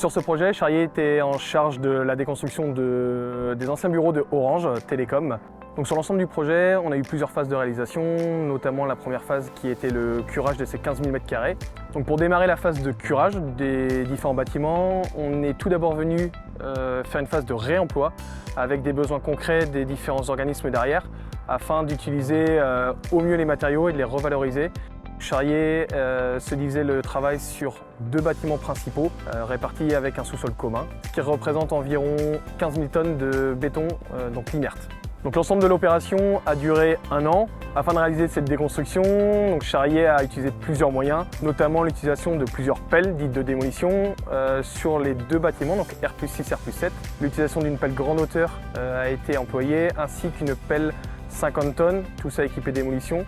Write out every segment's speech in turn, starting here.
Sur ce projet, Charrier était en charge de la déconstruction des anciens bureaux de Orange Télécom. Donc sur l'ensemble du projet, on a eu plusieurs phases de réalisation, notamment la première phase qui était le curage de ces 15 000 m². Donc pour démarrer la phase de curage des différents bâtiments, on est tout d'abord venu faire une phase de réemploi avec des besoins concrets des différents organismes derrière afin d'utiliser au mieux les matériaux et de les revaloriser. Charrier se divisait le travail sur 2 bâtiments principaux répartis avec un sous-sol commun qui représente environ 15 000 tonnes de béton donc inerte. Donc l'ensemble de l'opération a duré 1 an. Afin de réaliser cette déconstruction, donc Charrier a utilisé plusieurs moyens, notamment l'utilisation de plusieurs pelles dites de démolition sur les 2 bâtiments, donc R+6 et R+7. L'utilisation d'une pelle grande hauteur a été employée, ainsi qu'une pelle 50 tonnes, tout ça équipé démolition,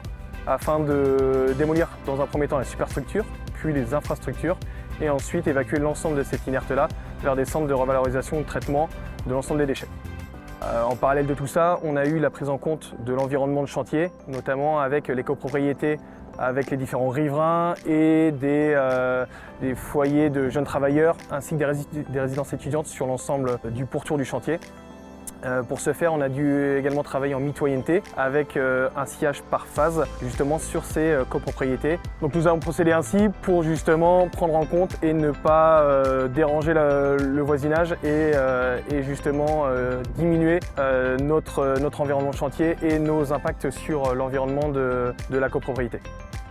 afin de démolir dans un premier temps la superstructure, puis les infrastructures, et ensuite évacuer l'ensemble de cette inerte-là vers des centres de revalorisation ou de traitement de l'ensemble des déchets. En parallèle de tout ça, on a eu la prise en compte de l'environnement de chantier, notamment avec les copropriétés, avec les différents riverains et des foyers de jeunes travailleurs, ainsi que des résidences étudiantes sur l'ensemble du pourtour du chantier. Pour ce faire, on a dû également travailler en mitoyenneté avec un sillage par phase justement sur ces copropriétés. Donc nous avons procédé ainsi pour justement prendre en compte et ne pas déranger le voisinage et justement diminuer notre environnement de chantier et nos impacts sur l'environnement de la copropriété.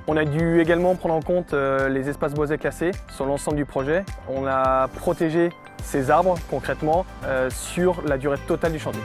On a dû également prendre en compte les espaces boisés classés sur l'ensemble du projet. On a protégé ces arbres concrètement sur la durée totale du chantier.